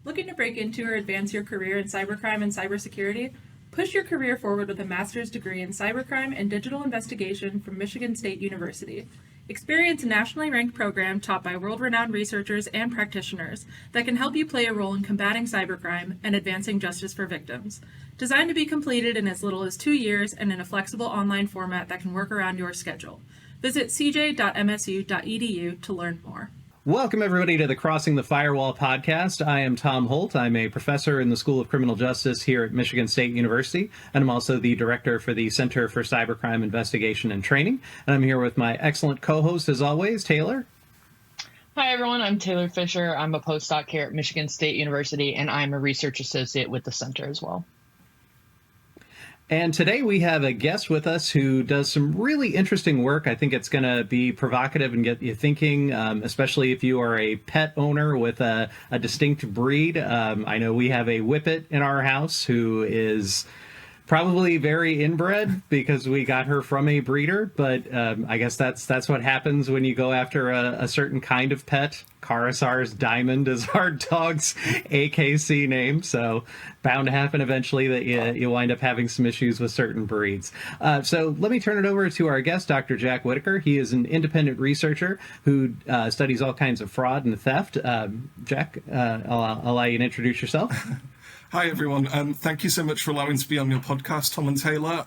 Looking to break into or advance your career in cybercrime and cybersecurity? Push your career forward with a master's degree in cybercrime and digital investigation from Michigan State University. Experience a nationally ranked program taught by world-renowned researchers and practitioners that can help you play a role in combating cybercrime and advancing justice for victims. Designed to be completed in as little as 2 years and in a flexible online format that can work around your schedule. Visit cj.msu.edu to learn more. Welcome, everybody, to the Crossing the Firewall podcast. I am Tom Holt. I'm a professor in the School of Criminal Justice here at Michigan State University, and I'm also the director for the Center for Cybercrime Investigation and Training. And I'm here with my excellent co-host, as always, Taylor. Hi, everyone. I'm Taylor Fisher. I'm a postdoc here at Michigan State University, and I'm a research associate with the center as well. And today we have a guest with us who does some really interesting work. I think it's going to be provocative and get you thinking, especially if you are a pet owner with a distinct breed. I know we have a Whippet in our house who is probably very inbred because we got her from a breeder, but I guess that's what happens when you go after a certain kind of pet. Karasar's Diamond is our dog's AKC name, so bound to happen eventually that you wind up having some issues with certain breeds. So let me turn it over to our guest, Dr. Jack Whittaker. He is an independent researcher who studies all kinds of fraud and theft. Jack, I'll allow you to introduce yourself. Hi, everyone. Thank you so much for allowing to be on your podcast, Tom and Taylor.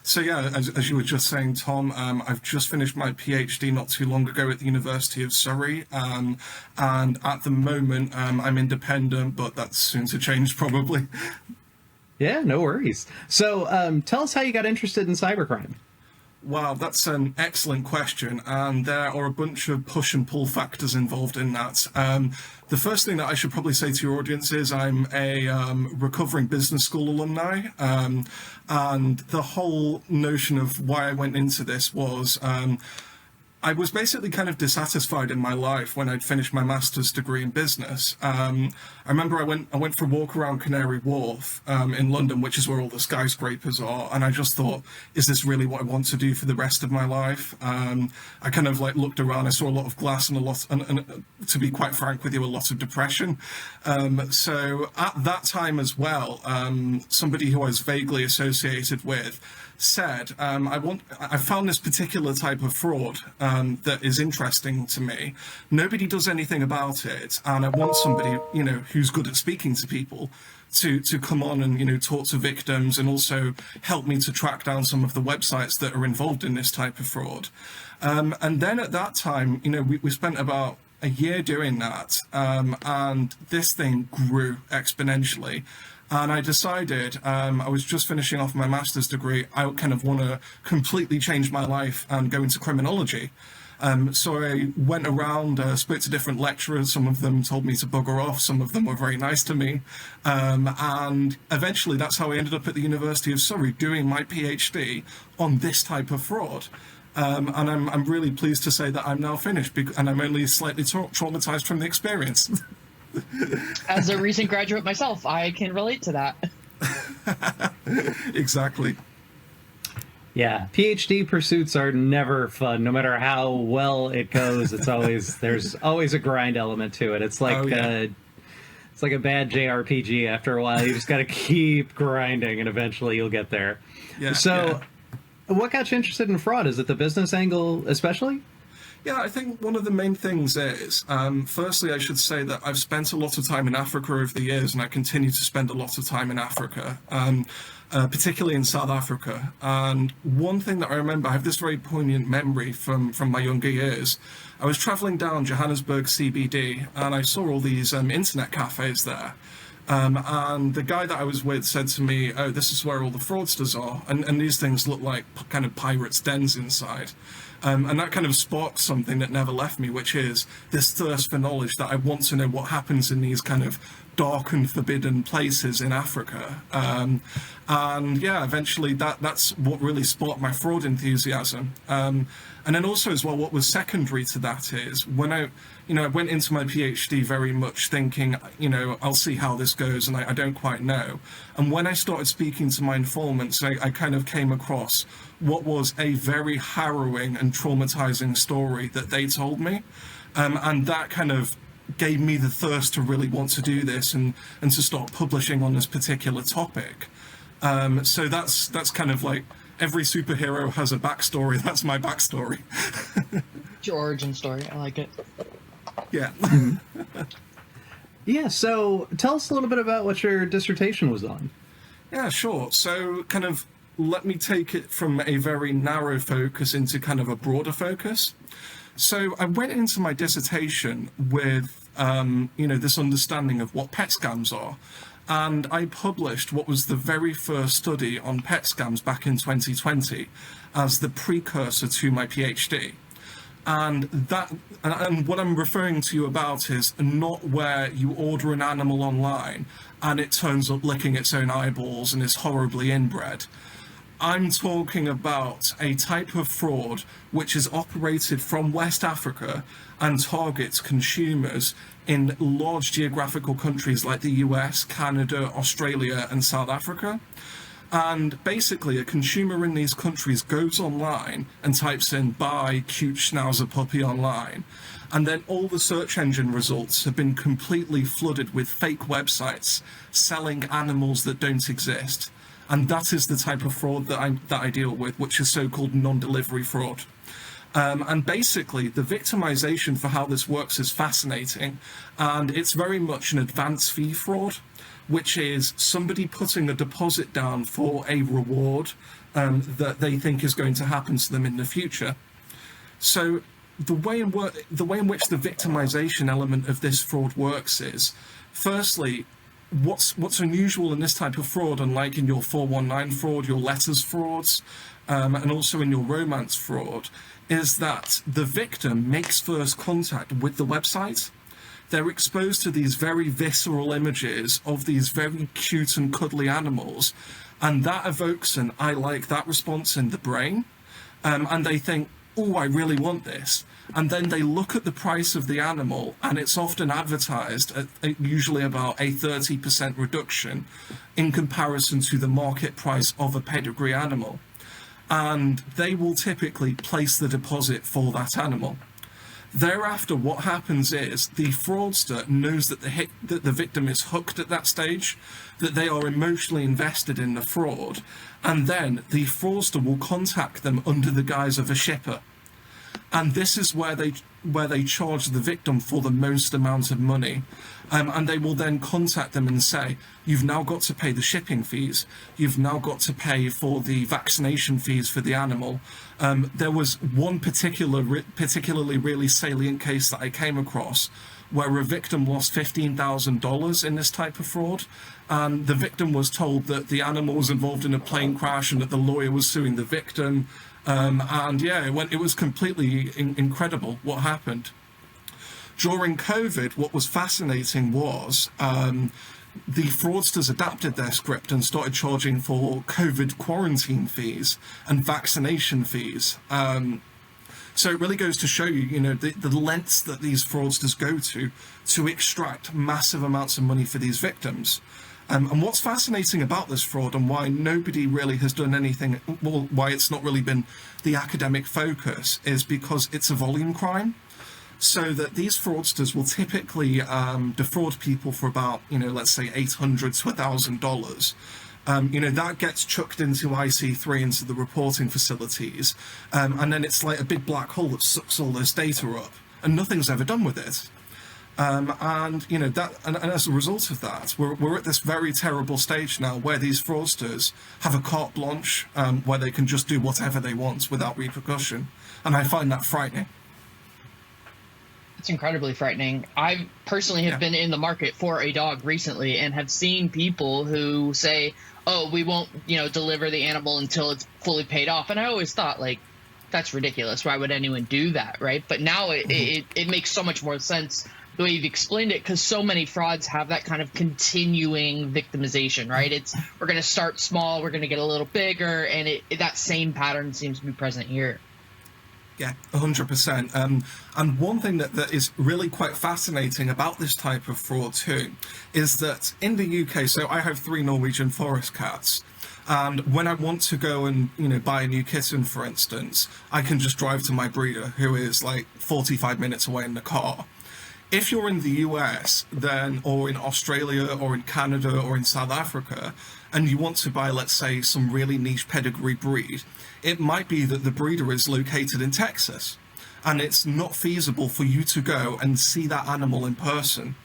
So yeah, as you were just saying, Tom, I've just finished my PhD not too long ago at the University of Surrey. And at the moment, I'm independent, but that's soon to change probably. Yeah, no worries. So tell us how you got interested in cybercrime. Wow, that's an excellent question, and there are a bunch of push and pull factors involved in that. The first thing that I should probably say to your audience is I'm a recovering business school alumni, and the whole notion of why I went into this was I was basically kind of dissatisfied in my life when I'd finished my master's degree in business. I remember I went for a walk around Canary Wharf in London, which is where all the skyscrapers are, and I just thought, is this really what I want to do for the rest of my life? I kind of like looked around, I saw a lot of glass and and to be quite frank with you, a lot of depression. So at that time as well, somebody who I was vaguely associated with said, I found this particular type of fraud that is interesting to me. Nobody does anything about it, and I want somebody, who's good at speaking to people to come on and, talk to victims and also help me to track down some of the websites that are involved in this type of fraud. And then at that time, we spent about a year doing that, and this thing grew exponentially. And I decided, I was just finishing off my master's degree, I kind of want to completely change my life and go into criminology. So I went around, spoke to different lecturers. Some of them told me to bugger off. Some of them were very nice to me. And eventually that's how I ended up at the University of Surrey doing my PhD on this type of fraud. And I'm really pleased to say that I'm now finished, and I'm only slightly traumatized from the experience. As a recent graduate myself, I can relate to that. Exactly. Yeah, PhD pursuits are never fun, no matter how well it goes. There's always a grind element to it. It's like it's like a bad JRPG. After a while, you just got to keep grinding, and eventually you'll get there. Yeah. So, what got you interested in fraud? Is it the business angle, especially? Yeah, I think one of the main things is, firstly, I should say that I've spent a lot of time in Africa over the years, and I continue to spend a lot of time in Africa, particularly in South Africa. And one thing that I remember, I have this very poignant memory from my younger years. I was traveling down Johannesburg CBD, and I saw all these internet cafes there. And the guy that I was with said to me, oh, this is where all the fraudsters are. And these things look like kind of pirates' dens inside. And that kind of sparked something that never left me, which is this thirst for knowledge that I want to know what happens in these kind of dark and forbidden places in Africa. And yeah, eventually that's what really sparked my fraud enthusiasm. And then also as well, what was secondary to that is when I went into my PhD very much thinking, I'll see how this goes, and I don't quite know. And when I started speaking to my informants, I kind of came across what was a very harrowing and traumatizing story that they told me. And that kind of gave me the thirst to really want to do this and to start publishing on this particular topic. So that's kind of like every superhero has a backstory. That's my backstory. It's your origin story. I like it. Yeah. Yeah, so tell us a little bit about what your dissertation was on. Yeah, sure. So kind of let me take it from a very narrow focus into kind of a broader focus. So I went into my dissertation with, this understanding of what pet scams are. And I published what was the very first study on pet scams back in 2020 as the precursor to my PhD. And what I'm referring to you about is not where you order an animal online and it turns up licking its own eyeballs and is horribly inbred. I'm talking about a type of fraud which is operated from West Africa and targets consumers in large geographical countries like the US, Canada, Australia, and South Africa. And basically, a consumer in these countries goes online and types in "buy cute schnauzer puppy" online. And then all the search engine results have been completely flooded with fake websites selling animals that don't exist. And that is the type of fraud that I deal with, which is so-called non-delivery fraud. And basically, the victimization for how this works is fascinating. And it's very much an advance fee fraud, which is somebody putting a deposit down for a reward that they think is going to happen to them in the future. So the way in which the victimization element of this fraud works is, firstly, what's unusual in this type of fraud, unlike in your 419 fraud, your letters frauds, and also in your romance fraud, is that the victim makes first contact with the website. They're exposed to these very visceral images of these very cute and cuddly animals, and that evokes an "I like that" response in the brain, and they think, "Oh, I really want this." And then they look at the price of the animal, and it's often advertised at usually about a 30% reduction in comparison to the market price of a pedigree animal. And they will typically place the deposit for that animal. Thereafter, what happens is the fraudster knows that the victim is hooked at that stage, that they are emotionally invested in the fraud, and then the fraudster will contact them under the guise of a shipper. And this is where they charge the victim for the most amount of money. And they will then contact them and say, "You've now got to pay the shipping fees. You've now got to pay for the vaccination fees for the animal." There was one particularly really salient case that I came across where a victim lost $15,000 in this type of fraud. And the victim was told that the animal was involved in a plane crash and that the lawyer was suing the victim. And yeah, it was completely incredible what happened. During COVID, what was fascinating was the fraudsters adapted their script and started charging for COVID quarantine fees and vaccination fees. So it really goes to show you, the lengths that these fraudsters go to extract massive amounts of money for these victims. And what's fascinating about this fraud and why nobody really has done anything, well, why it's not really been the academic focus, is because it's a volume crime. So that these fraudsters will typically defraud people for about, let's say $800 to $1,000. That gets chucked into IC3, into the reporting facilities, and then it's like a big black hole that sucks all this data up, and nothing's ever done with it. And as a result of that, we're at this very terrible stage now where these fraudsters have a carte blanche, where they can just do whatever they want without repercussion, and I find that frightening. It's incredibly frightening. I personally have been in the market for a dog recently and have seen people who say, "Oh, we won't, deliver the animal until it's fully paid off." And I always thought, that's ridiculous. Why would anyone do that, right? But now it makes so much more sense the way you've explained it, because so many frauds have that kind of continuing victimization, right? We're going to start small, we're going to get a little bigger, and that same pattern seems to be present here. Yeah, 100%. And one thing that is really quite fascinating about this type of fraud too is that in the UK, so I have 3 Norwegian forest cats, and when I want to go and buy a new kitten, for instance, I can just drive to my breeder, who is like 45 minutes away in the car. If you're in the US, then, or in Australia, or in Canada, or in South Africa, and you want to buy, let's say, some really niche pedigree breed, it might be that the breeder is located in Texas, and it's not feasible for you to go and see that animal in person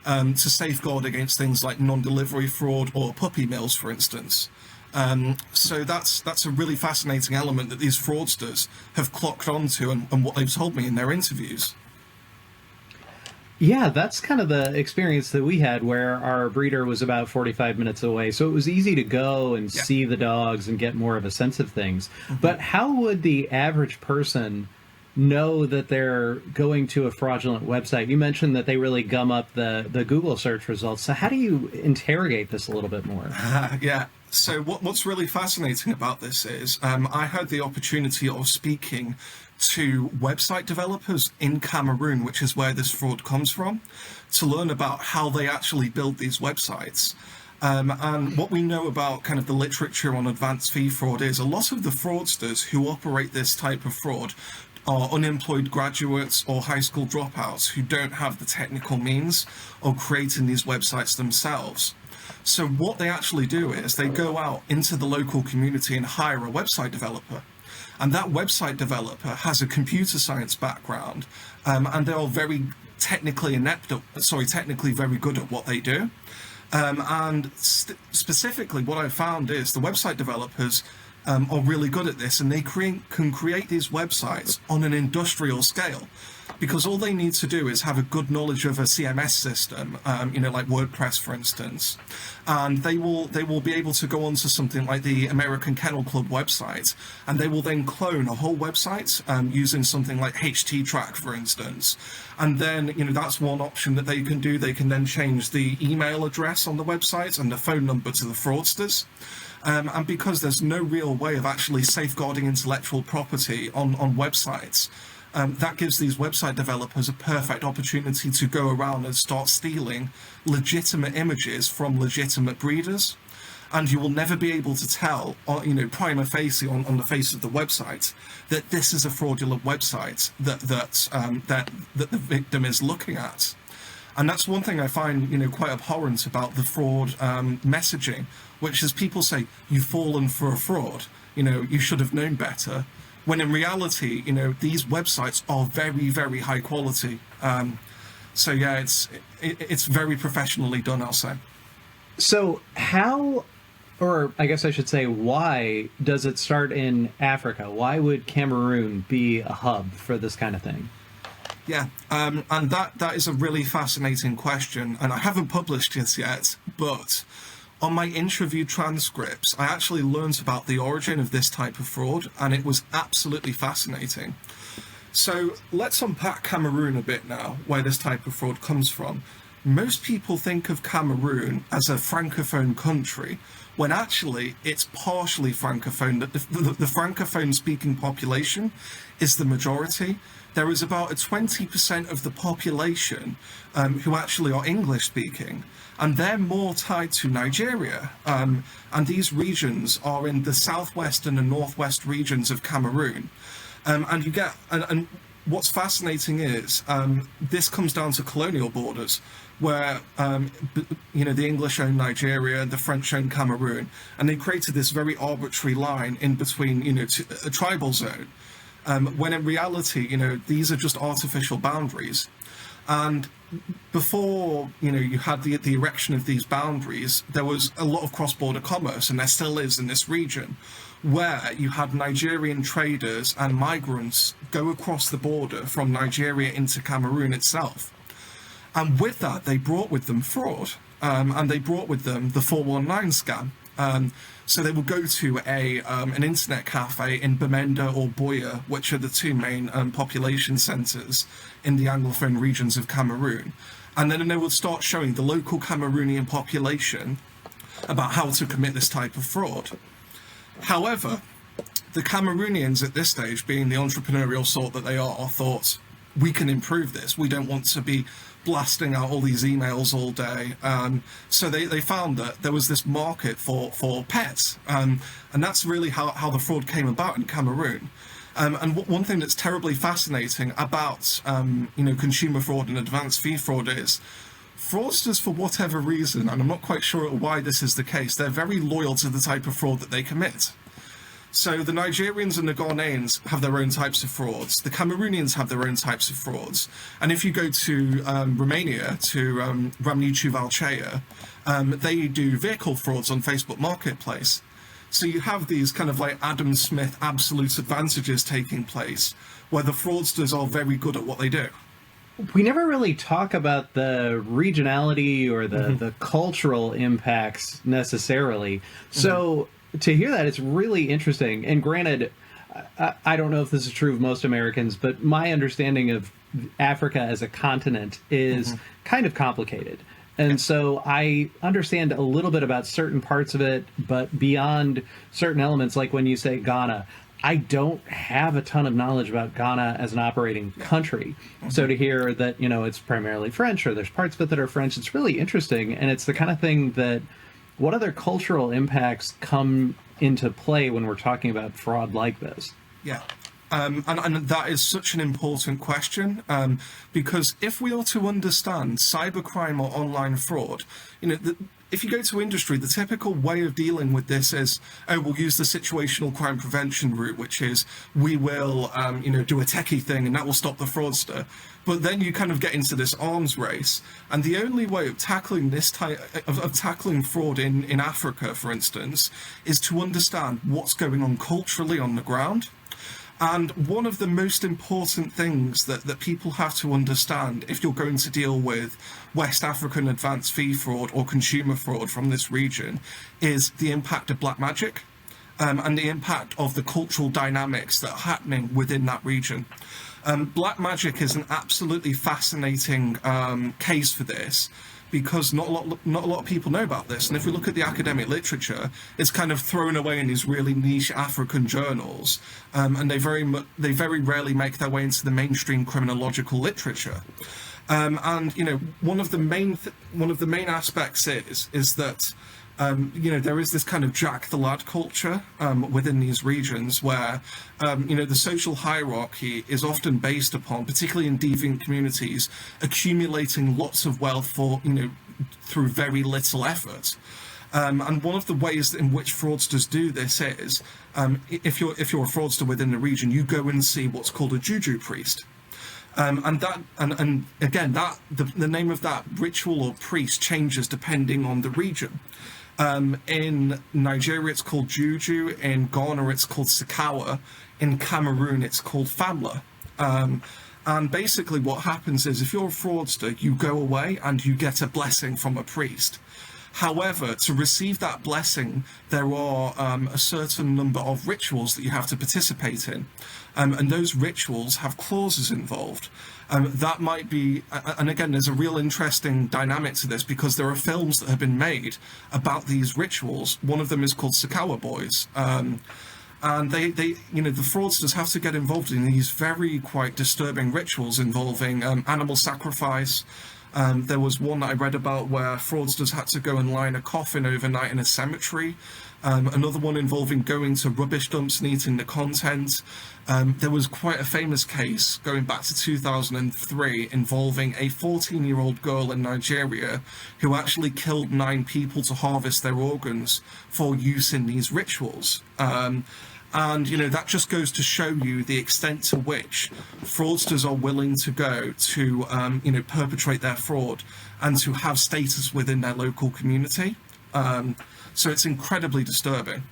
to safeguard against things like non-delivery fraud or puppy mills, for instance. So that's a really fascinating element that these fraudsters have clocked onto, and what they've told me in their interviews. Yeah, that's kind of the experience that we had, where our breeder was about 45 minutes away. So it was easy to go and see the dogs and get more of a sense of things. But how would the average person know that they're going to a fraudulent website? You mentioned that they really gum up the Google search results. So how do you interrogate this a little bit more? Yeah. So what's really fascinating about this is I had the opportunity of speaking to website developers in Cameroon, which is where this fraud comes from, to learn about how they actually build these websites. And what we know about kind of the literature on advanced fee fraud is a lot of the fraudsters who operate this type of fraud are unemployed graduates or high school dropouts who don't have the technical means of creating these websites themselves. So what they actually do is they go out into the local community and hire a website developer. And that website developer has a computer science background, and they are very technically technically very good at what they do. And specifically, what I found is the website developers are really good at this, and they can create these websites on an industrial scale, because all they need to do is have a good knowledge of a CMS system, like WordPress, for instance, and they will be able to go onto something like the American Kennel Club website, and they will then clone a whole website using something like HTTrack, for instance. And then, that's one option that they can do. They can then change the email address on the website and the phone number to the fraudsters. And because there's no real way of actually safeguarding intellectual property on websites, that gives these website developers a perfect opportunity to go around and start stealing legitimate images from legitimate breeders. And you will never be able to tell, prima facie on the face of the website, that this is a fraudulent website that the victim is looking at. And that's one thing I find, quite abhorrent about the fraud messaging, which is people say, you've fallen for a fraud, you should have known better. When in reality, these websites are very, very high quality. So yeah, it's very professionally done, I'll say. So how, or I guess I should say, why does it start in Africa? Why would Cameroon be a hub for this kind of thing? Yeah, and that is a really fascinating question, and I haven't published this yet, but on my interview transcripts, I actually learned about the origin of this type of fraud, and it was absolutely fascinating. So let's unpack Cameroon a bit now, where this type of fraud comes from. Most people think of Cameroon as a francophone country, when actually it's partially francophone. The francophone speaking population is the majority. There is about 20% of the population who actually are English speaking, and they're more tied to Nigeria. And these regions are in the southwest and the northwest regions of Cameroon. And you get, and what's fascinating is this comes down to colonial borders, where the English own Nigeria, the French own Cameroon, and they created this very arbitrary line in between, a tribal zone. When in reality, these are just artificial boundaries. And before, you had the erection of these boundaries, there was a lot of cross-border commerce, and there still is in this region, where you had Nigerian traders and migrants go across the border from Nigeria into Cameroon itself. And with that, they brought with them fraud, and they brought with them the 419 scam. So they will go to an internet cafe in Bamenda or Boya, which are the two main population centres in the Anglophone regions of Cameroon. And then they will start showing the local Cameroonian population about how to commit this type of fraud. However, the Cameroonians at this stage, being the entrepreneurial sort that they are, thought, we can improve this. We don't want to be blasting out all these emails all day. So they found that there was this market for pets. And that's really how the fraud came about in Cameroon. And one thing that's terribly fascinating about consumer fraud and advanced fee fraud is fraudsters, for whatever reason, and I'm not quite sure why this is the case, they're very loyal to the type of fraud that they commit. So the Nigerians and the Ghanaians have their own types of frauds. The Cameroonians have their own types of frauds. And if you go to Romania, to Ramnicu Valceia, they do vehicle frauds on Facebook Marketplace. So you have these kind of like Adam Smith absolute advantages taking place, where the fraudsters are very good at what they do. We never really talk about the regionality or the cultural impacts necessarily. So to hear that, it's really interesting. And granted, I don't know if this is true of most Americans, but my understanding of Africa as a continent is kind of complicated. And so I understand a little bit about certain parts of it, but beyond certain elements, like when you say Ghana, I don't have a ton of knowledge about Ghana as an operating country. So to hear that, it's primarily French, or there's parts of it that are French, it's really interesting. And it's the kind of thing that, what other cultural impacts come into play when we're talking about fraud like this? Yeah. And that is such an important question, because if we are to understand cybercrime or online fraud, if you go to industry, the typical way of dealing with this is, we'll use the situational crime prevention route, which is we will, do a techie thing and that will stop the fraudster. But then you kind of get into this arms race. And the only way of tackling this type of tackling fraud in Africa, for instance, is to understand what's going on culturally on the ground. And one of the most important things that people have to understand if you're going to deal with West African advanced fee fraud or consumer fraud from this region is the impact of black magic and the impact of the cultural dynamics that are happening within that region. Black magic is an absolutely fascinating case for this, because not a lot of people know about this. And if we look at the academic literature, it's kind of thrown away in these really niche African journals, and they very rarely make their way into the mainstream criminological literature. And one of the main aspects is that there is this kind of Jack the Lad culture within these regions where, the social hierarchy is often based upon, particularly in deviant communities, accumulating lots of wealth through very little effort. And one of the ways in which fraudsters do this is, if you're a fraudster within the region, you go and see what's called a juju priest. And again, the name of that ritual or priest changes depending on the region. In Nigeria, it's called Juju. In Ghana, it's called Sakawa. In Cameroon, it's called Famla. And basically what happens is, if you're a fraudster, you go away and you get a blessing from a priest. However, to receive that blessing, there are a certain number of rituals that you have to participate in. And those rituals have clauses involved. That might be, and again, there's a real interesting dynamic to this, because there are films that have been made about these rituals. One of them is called Sakawa Boys. And they the fraudsters have to get involved in these very quite disturbing rituals involving animal sacrifice. There was one that I read about where fraudsters had to go and lie in a coffin overnight in a cemetery. Another one involving going to rubbish dumps and eating the content. There was quite a famous case going back to 2003 involving a 14-year-old girl in Nigeria who actually killed 9 people to harvest their organs for use in these rituals. And that just goes to show you the extent to which fraudsters are willing to go to, perpetrate their fraud and to have status within their local community. So it's incredibly disturbing.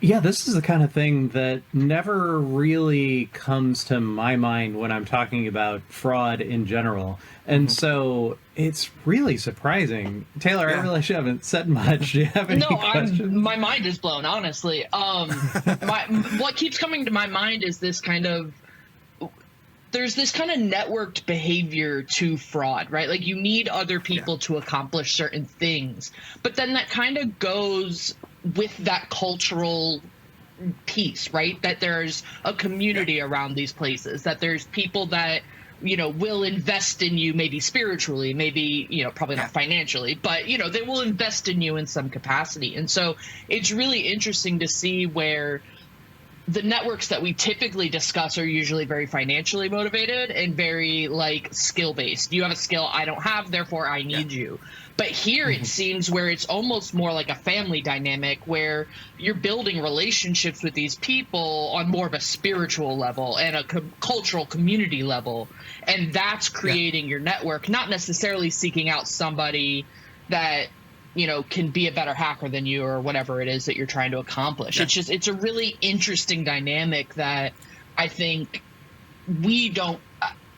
Yeah, this is the kind of thing that never really comes to my mind when I'm talking about fraud in general. And so it's really surprising. Taylor, I realize you haven't said much. Do you have any questions? My mind is blown, honestly. What keeps coming to my mind is this kind of, there's this kind of networked behavior to fraud, right? Like, you need other people to accomplish certain things, but then that kind of goes with that cultural piece, right? That there's a community around these places, that there's people that, will invest in you, maybe spiritually, maybe, probably not financially, but, they will invest in you in some capacity. And so it's really interesting to see where the networks that we typically discuss are usually very financially motivated and very like skill based. You have a skill I don't have, therefore I need you. But here it seems where it's almost more like a family dynamic where you're building relationships with these people on more of a spiritual level and a cultural community level. And that's creating your network, not necessarily seeking out somebody that, you know, can be a better hacker than you or whatever it is that you're trying to accomplish. It's a really interesting dynamic that I think we don't,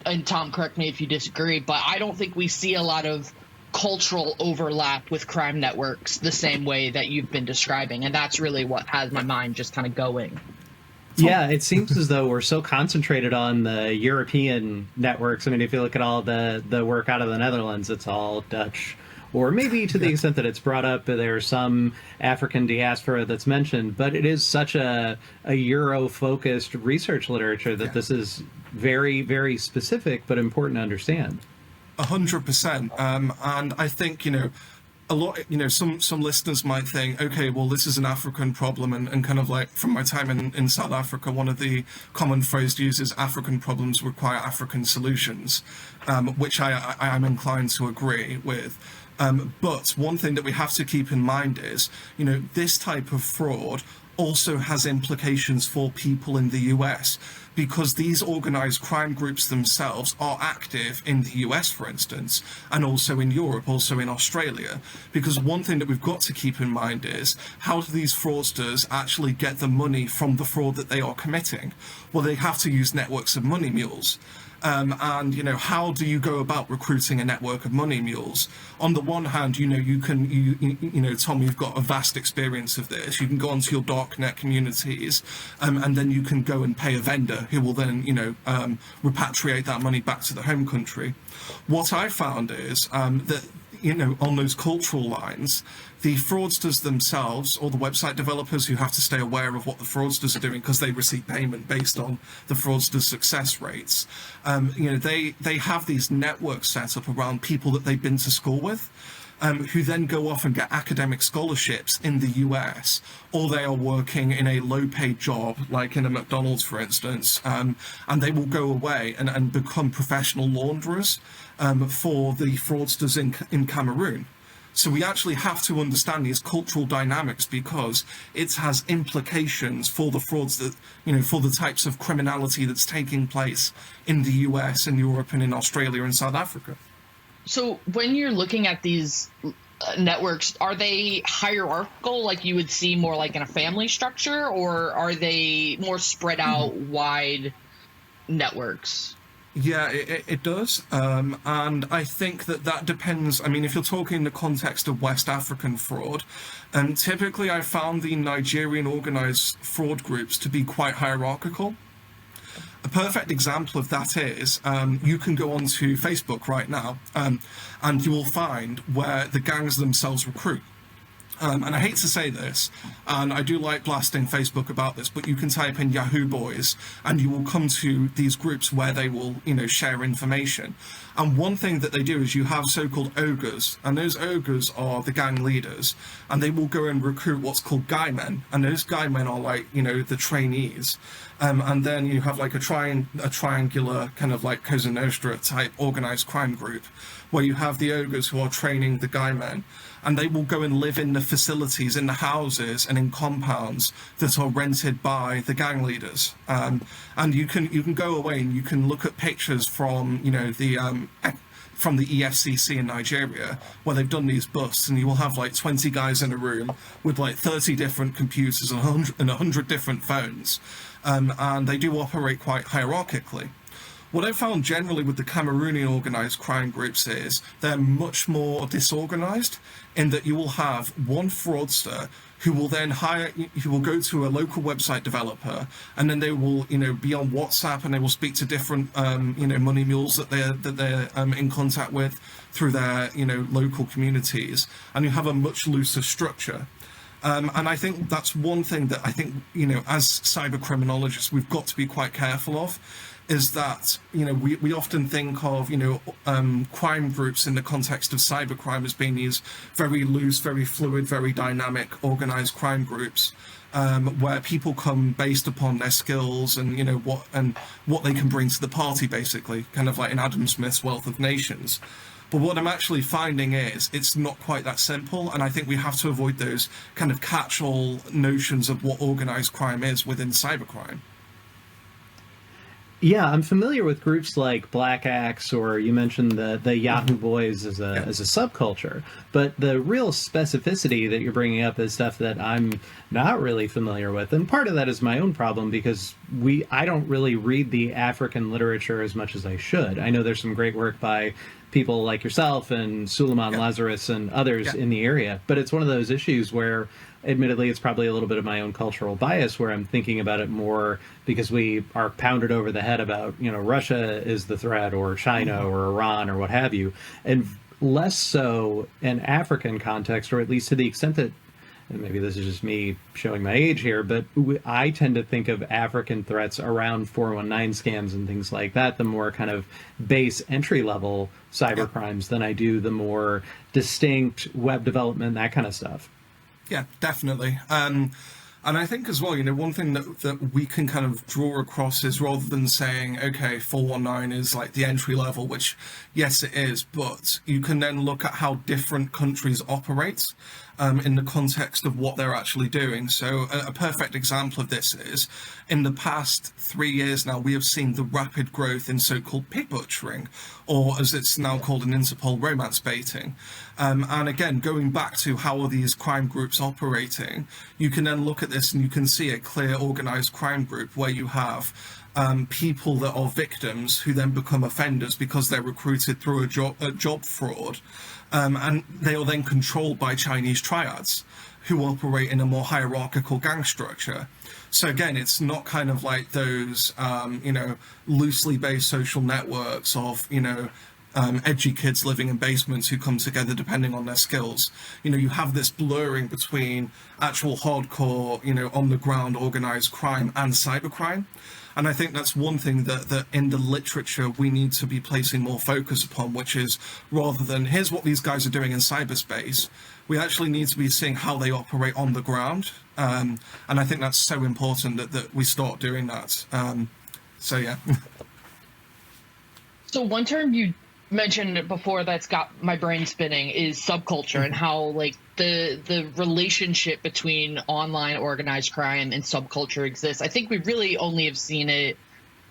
and Tom, correct me if you disagree, but I don't think we see a lot of cultural overlap with crime networks the same way that you've been describing. And that's really what has my mind just kind of going. Yeah, it seems as though we're so concentrated on the European networks. I mean, if you look at all the work out of the Netherlands, it's all Dutch. Or maybe to the extent that it's brought up, there's some African diaspora that's mentioned, but it is such a Euro-focused research literature that this is very, very specific but important to understand. 100%. And I think, a lot, some listeners might think, okay, well, this is an African problem. And kind of like from my time in South Africa, one of the common phrases used is African problems require African solutions, which I am inclined to agree with. But one thing that we have to keep in mind is, this type of fraud also has implications for people in the US, because these organized crime groups themselves are active in the US, for instance, and also in Europe, also in Australia. Because one thing that we've got to keep in mind is, how do these fraudsters actually get the money from the fraud that they are committing? Well, they have to use networks of money mules. And how do you go about recruiting a network of money mules? On the one hand, you can Tom, you've got a vast experience of this. You can go onto your darknet communities, and then you can go and pay a vendor who will then repatriate that money back to the home country. What I found is that on those cultural lines, the fraudsters themselves, or the website developers who have to stay aware of what the fraudsters are doing because they receive payment based on the fraudsters' success rates, they have these networks set up around people that they've been to school with, who then go off and get academic scholarships in the US, or they are working in a low-paid job, like in a McDonald's, for instance, and they will go away and become professional launderers for the fraudsters in Cameroon. So we actually have to understand these cultural dynamics, because it has implications for the frauds that, for the types of criminality that's taking place in the US and Europe and in Australia and South Africa. So when you're looking at these networks, are they hierarchical, like you would see more like in a family structure, or are they more spread out wide networks? Yeah, it does. And I think that depends. I mean, if you're talking in the context of West African fraud, typically I found the Nigerian organized fraud groups to be quite hierarchical. A perfect example of that is, you can go onto Facebook right now, and you will find where the gangs themselves recruit. And I hate to say this, and I do like blasting Facebook about this, but you can type in Yahoo Boys and you will come to these groups where they will, share information. And one thing that they do is you have so-called ogres, and those ogres are the gang leaders, and they will go and recruit what's called guy men, and those guy men are like, the trainees. And then you have like a triangular kind of like Cosa Nostra type organized crime group, where you have the ogres who are training the guy men, and they will go and live in the facilities, in the houses and in compounds that are rented by the gang leaders. And you can go away and you can look at pictures from from the EFCC in Nigeria, where they've done these busts, and you will have like 20 guys in a room with like 30 different computers and 100 different phones, and they do operate quite hierarchically. What I found generally with the Cameroonian organised crime groups is they're much more disorganised, in that you will have one fraudster who will then who will go to a local website developer, and then they will, be on WhatsApp, and they will speak to different, money mules that they're in contact with through their, local communities, and you have a much looser structure. And I think that's one thing that I think, as cyber criminologists, we've got to be quite careful of, is that, we often think of, crime groups in the context of cybercrime as being these very loose, very fluid, very dynamic, organized crime groups, where people come based upon their skills and, what they can bring to the party, basically, kind of like in Adam Smith's Wealth of Nations. But what I'm actually finding is it's not quite that simple, and I think we have to avoid those kind of catch-all notions of what organized crime is within cybercrime. Yeah, I'm familiar with groups like Black Axe, or you mentioned the Yahoo Boys as a subculture. But the real specificity that you're bringing up is stuff that I'm not really familiar with, and part of that is my own problem because I don't really read the African literature as much as I should. I know there's some great work by people like yourself and Suleiman Lazarus and others in the area, but it's one of those issues where, admittedly, it's probably a little bit of my own cultural bias where I'm thinking about it more because we are pounded over the head about, Russia is the threat, or China or Iran or what have you, and less so in African context, or at least to the extent that, and maybe this is just me showing my age here, but I tend to think of African threats around 419 scams and things like that, the more kind of base entry-level cyber crimes than I do the more distinct web development, that kind of stuff. Yeah, definitely. And I think as well, one thing that we can kind of draw across is, rather than saying, okay, 419 is like the entry level, which, yes, it is, but you can then look at how different countries operate in the context of what they're actually doing. So a perfect example of this is, in the past 3 years now, we have seen the rapid growth in so-called pig butchering, or as it's now called in Interpol, romance baiting. And again, going back to how are these crime groups operating, you can then look at this and you can see a clear organized crime group where you have people that are victims who then become offenders because they're recruited through a job fraud. And they are then controlled by Chinese triads who operate in a more hierarchical gang structure. So again, it's not kind of like those, loosely based social networks of, edgy kids living in basements who come together depending on their skills. You have this blurring between actual hardcore, on the ground organized crime and cybercrime. And I think that's one thing that in the literature we need to be placing more focus upon, which is, rather than here's what these guys are doing in cyberspace, we actually need to be seeing how they operate on the ground. And I think that's so important that we start doing that. So, yeah. So one term you mentioned before that's got my brain spinning is subculture, and how like the relationship between online organized crime and subculture exists. I think we really only have seen it,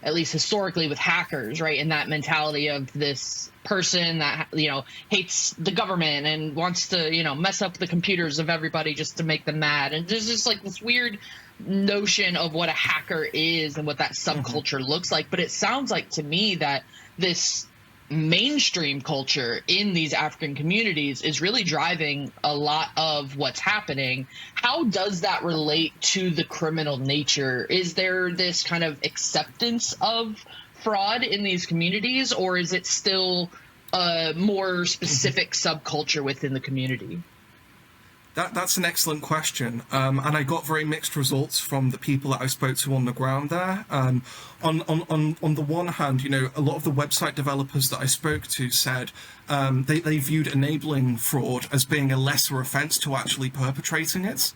at least historically, with hackers, right? And that mentality of this person that, hates the government and wants to, mess up the computers of everybody just to make them mad. And there's just like this weird notion of what a hacker is and what that subculture looks like. But it sounds like to me that this mainstream culture in these African communities is really driving a lot of what's happening. How does that relate to the criminal nature? Is there this kind of acceptance of fraud in these communities, or is it still a more specific subculture within the community? That's an excellent question, and I got very mixed results from the people that I spoke to on the ground there. On the one hand, a lot of the website developers that I spoke to said they viewed enabling fraud as being a lesser offence to actually perpetrating it,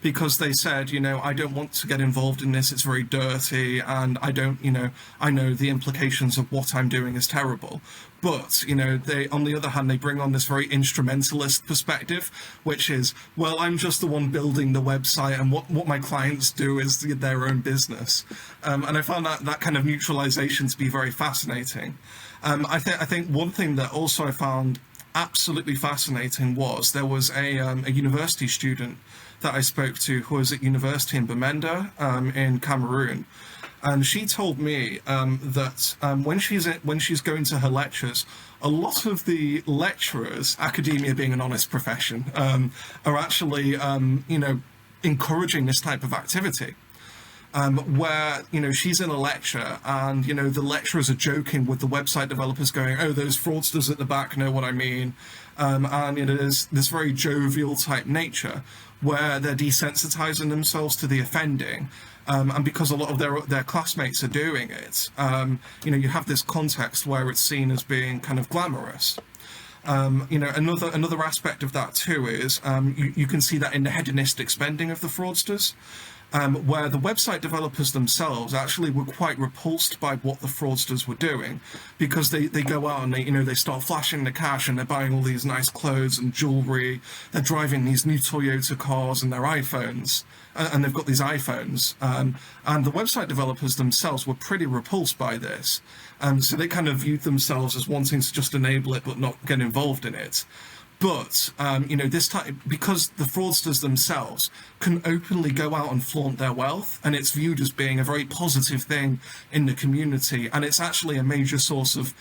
because they said, I don't want to get involved in this, it's very dirty, and I know the implications of what I'm doing is terrible. But, they, on the other hand, they bring on this very instrumentalist perspective, which is, well, I'm just the one building the website, and what my clients do is their own business. And I found that kind of neutralization to be very fascinating. I think one thing that also I found absolutely fascinating was there was a university student that I spoke to who was at university in Bamenda in Cameroon. And she told me that when she's going to her lectures, a lot of the lecturers, academia being an honest profession, are actually encouraging this type of activity. where, she's in a lecture and, the lecturers are joking with the website developers going, oh, those fraudsters at the back know what I mean. And there's this very jovial type nature where they're desensitizing themselves to the offending. And because a lot of their classmates are doing it, you have this context where it's seen as being kind of glamorous. Another aspect of that too is you can see that in the hedonistic spending of the fraudsters. Where the website developers themselves actually were quite repulsed by what the fraudsters were doing, because they go out and they start flashing the cash and they're buying all these nice clothes and jewelry. They're driving these new Toyota cars and their iPhones, and they've got these iPhones. And the website developers themselves were pretty repulsed by this. So they kind of viewed themselves as wanting to just enable it but not get involved in it. But, this time, because the fraudsters themselves can openly go out and flaunt their wealth, and it's viewed as being a very positive thing in the community, and it's actually a major source of,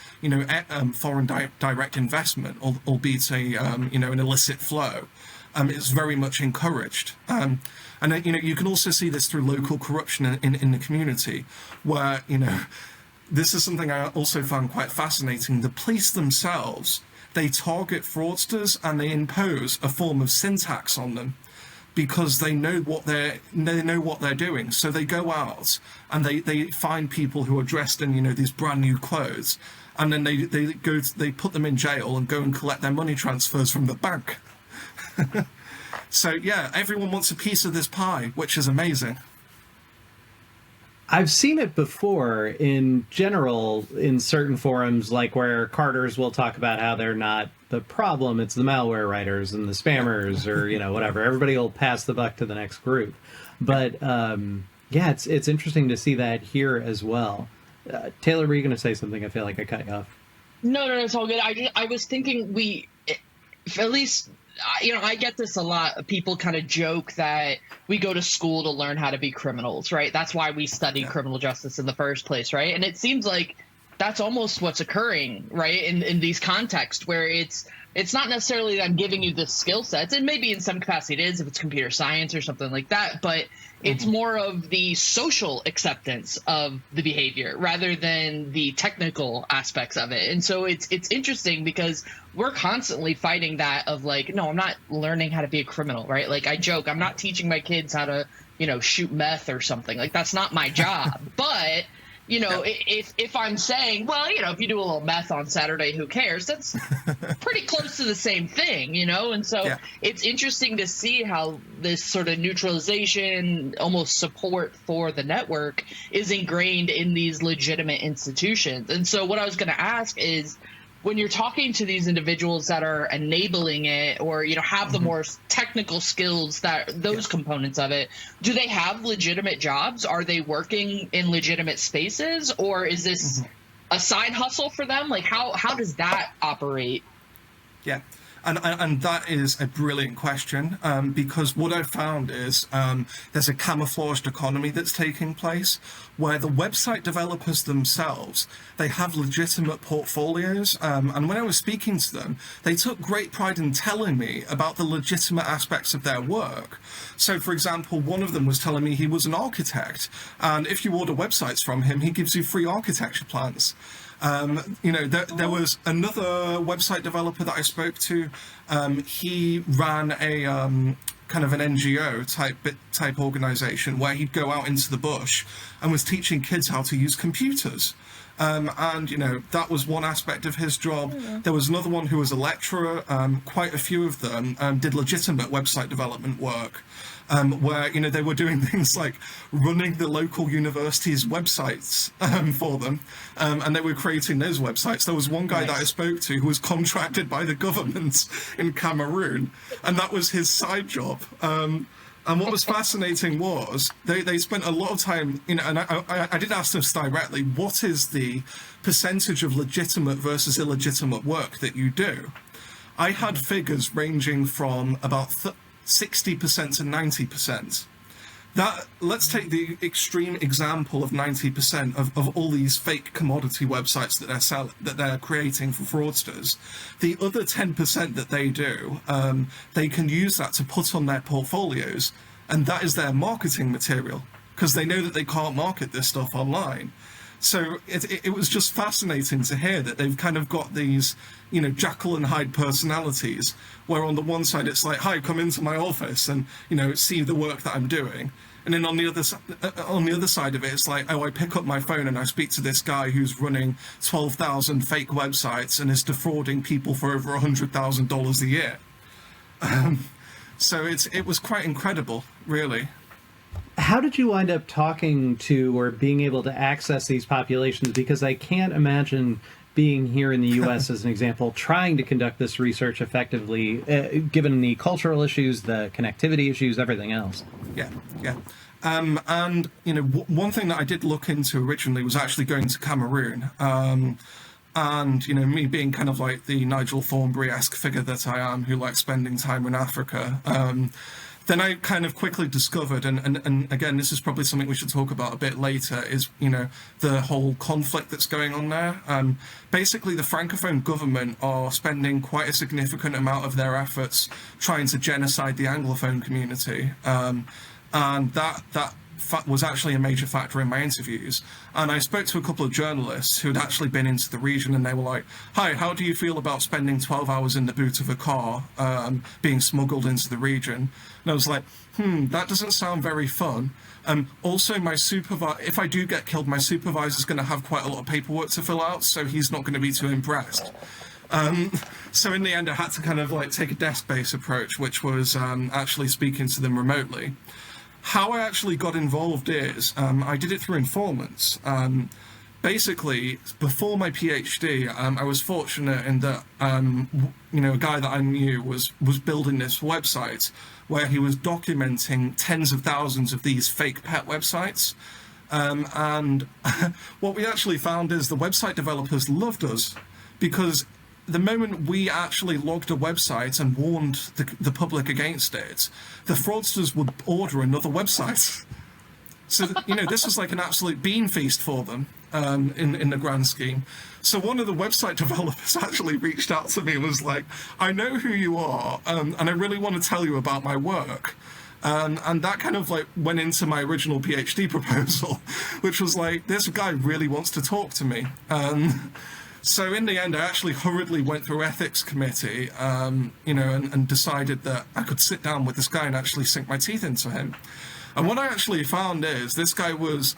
foreign direct investment, albeit an illicit flow. It's very much encouraged. And you can also see this through local corruption in the community, where, this is something I also found quite fascinating. The police themselves, they target fraudsters and they impose a form of syntax on them because they know what they're doing. So they go out and they find people who are dressed in these brand new clothes, and then they put them in jail and go and collect their money transfers from the bank. So yeah, everyone wants a piece of this pie, which is amazing. I've seen it before in general in certain forums, like where Carters will talk about how they're not the problem, it's the malware writers and the spammers or, whatever. Everybody will pass the buck to the next group. But, it's interesting to see that here as well. Taylor, were you going to say something? I feel like I cut you off. No, it's all good. I was thinking at least... I get this a lot. People kind of joke that we go to school to learn how to be criminals, right? That's why we study criminal justice in the first place, right? And it seems like that's almost what's occurring, right, in these contexts where it's not necessarily them giving you the skill sets, and maybe in some capacity it is if it's computer science or something like that, but it's more of the social acceptance of the behavior rather than the technical aspects of it. And so it's interesting because we're constantly fighting that of like, no, I'm not learning how to be a criminal, right? Like I joke, I'm not teaching my kids how to, shoot meth or something. Like that's not my job. But if I'm saying, well, if you do a little meth on Saturday, who cares? That's pretty close to the same thing, And so it's interesting to see how this sort of neutralization, almost support for the network is ingrained in these legitimate institutions. And so what I was going to ask is, when you're talking to these individuals that are enabling it or, have the more technical skills, that those components of it, do they have legitimate jobs? Are they working in legitimate spaces, or is this a side hustle for them? Like how does that operate? Yeah. And that is a brilliant question, because what I've found is there's a camouflaged economy that's taking place where the website developers themselves, they have legitimate portfolios. And when I was speaking to them, they took great pride in telling me about the legitimate aspects of their work. So, for example, one of them was telling me he was an architect. And if you order websites from him, he gives you free architecture plans. There was another website developer that I spoke to. He ran a kind of an NGO type organization where he'd go out into the bush and was teaching kids how to use computers. That was one aspect of his job. There was another one who was a lecturer. Quite a few of them did legitimate website development work. Where they were doing things like running the local university's websites for them, and they were creating those websites. There was one guy that I spoke to who was contracted by the government in Cameroon, and that was his side job. And what was fascinating was they spent a lot of time, and I did ask them directly, what is the percentage of legitimate versus illegitimate work that you do? I had figures ranging from about 60% to 90%. Let's take the extreme example of 90% of all these fake commodity websites that they're creating for fraudsters. The other 10% that they do, they can use that to put on their portfolios, and that is their marketing material. because they know that they can't market this stuff online. So it was just fascinating to hear that they've kind of got these, Jekyll and Hyde personalities, where on the one side it's like, hi, come into my office and, see the work that I'm doing. And then on the other side of it, it's like, oh, I pick up my phone and I speak to this guy who's running 12,000 fake websites and is defrauding people for over $100,000 a year. So it was quite incredible, really. How did you wind up talking to or being able to access these populations? Because I can't imagine being here in the U.S., as an example, trying to conduct this research effectively, given the cultural issues, the connectivity issues, everything else. Yeah. And, one thing that I did look into originally was actually going to Cameroon. And, me being kind of like the Nigel Thornberry-esque figure that I am, who likes spending time in Africa, then I kind of quickly discovered, and again, this is probably something we should talk about a bit later, is, the whole conflict that's going on there. Basically, the Francophone government are spending quite a significant amount of their efforts trying to genocide the Anglophone community. And that was actually a major factor in my interviews. And I spoke to a couple of journalists who had actually been into the region, and they were like, hi, how do you feel about spending 12 hours in the boot of a car being smuggled into the region? And I was like, that doesn't sound very fun. Also, my supervisor, if I do get killed, my supervisor's going to have quite a lot of paperwork to fill out, so he's not going to be too impressed. So in the end, I had to kind of like take a desk-based approach, which was actually speaking to them remotely. How I actually got involved is I did it through informants. Basically, before my PhD, I was fortunate in that a guy that I knew was building this website where he was documenting tens of thousands of these fake pet websites. And what we actually found is the website developers loved us, because the moment we actually logged a website and warned the public against it, the fraudsters would order another website. So, this was like an absolute bean feast for them in the grand scheme. So one of the website developers actually reached out to me and was like, I know who you are, and I really want to tell you about my work. And that kind of like went into my original PhD proposal, which was like, this guy really wants to talk to me. So in the end, I actually hurriedly went through ethics committee, and decided that I could sit down with this guy and actually sink my teeth into him. And what I actually found is this guy was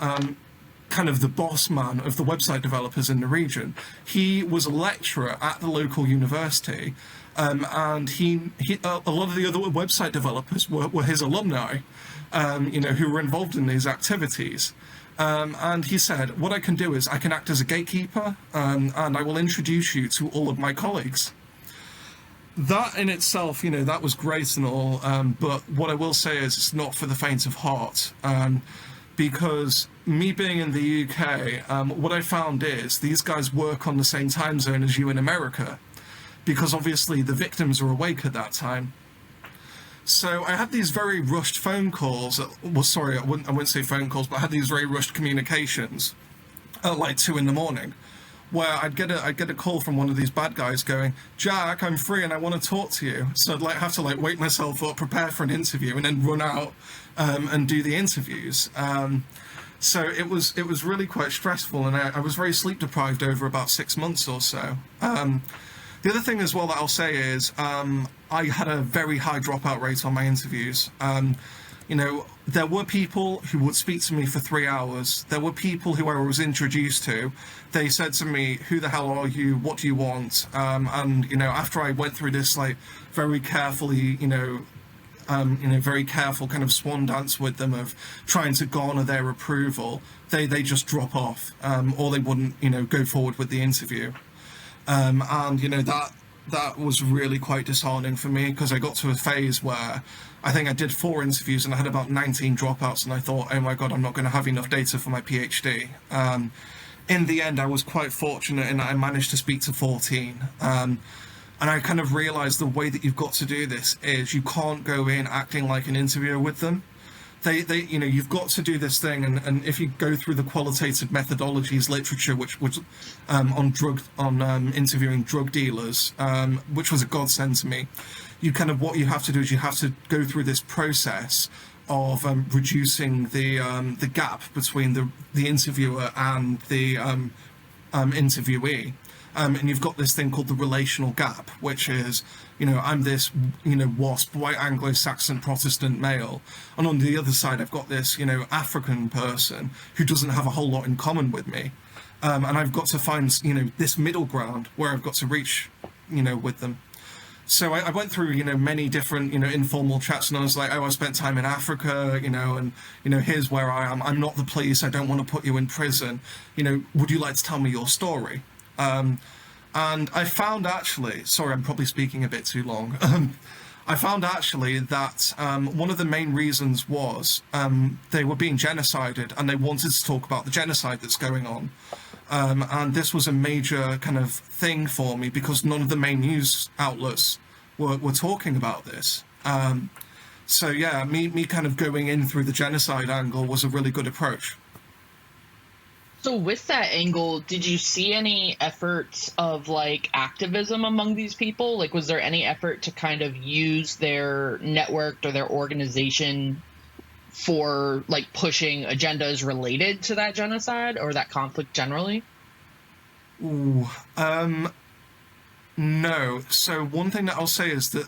kind of the boss man of the website developers in the region. He was a lecturer at the local university, and a lot of the other website developers were his alumni, who were involved in these activities. And he said, what I can do is I can act as a gatekeeper, and I will introduce you to all of my colleagues. That in itself, that was great and all, but what I will say is it's not for the faint of heart, because me being in the UK, what I found is these guys work on the same time zone as you in America, because obviously the victims are awake at that time. So I had these very rushed phone calls. Well, sorry, I wouldn't say phone calls, but I had these very rushed communications at like 2 a.m, where I'd get a call from one of these bad guys going, Jack, I'm free and I want to talk to you. So I'd have to wake myself up, prepare for an interview, and then run out and do the interviews. So it was really quite stressful, and I was very sleep deprived over about 6 months or so. The other thing as well that I'll say is I had a very high dropout rate on my interviews. There were people who would speak to me for 3 hours. There were people who I was introduced to. They said to me, who the hell are you? What do you want? And, after I went through this, very carefully, very careful kind of swan dance with them of trying to garner their approval, they just drop off, or they wouldn't, go forward with the interview. That was really quite disheartening for me, because I got to a phase where I think I did 4 interviews and I had about 19 dropouts, and I thought, oh my god, I'm not going to have enough data for my PhD. In the end, I was quite fortunate in that I managed to speak to 14. And I kind of realized the way that you've got to do this is you can't go in acting like an interviewer with them. You've got to do this thing, and if you go through the qualitative methodologies literature, which was on interviewing drug dealers, which was a godsend to me, what you have to do is you have to go through this process of reducing the gap between the interviewer and the interviewee. And you've got this thing called the relational gap, which is, I'm this, WASP, white Anglo-Saxon Protestant male. And on the other side, I've got this, African person who doesn't have a whole lot in common with me. And I've got to find, this middle ground where I've got to reach, with them. So I went through, many different, informal chats, and I was like, oh, I spent time in Africa, and, here's where I am. I'm not the police. I don't want to put you in prison. Would you like to tell me your story? And I found actually, sorry, I'm probably speaking a bit too long. I found actually that one of the main reasons was they were being genocided, and they wanted to talk about the genocide that's going on. And this was a major kind of thing for me because none of the main news outlets were talking about this. So yeah, me kind of going in through the genocide angle was a really good approach. So with that angle, did you see any efforts of like activism among these people? Like, was there any effort to kind of use their network or their organization for like pushing agendas related to that genocide or that conflict generally? Ooh, no. So one thing that I'll say is that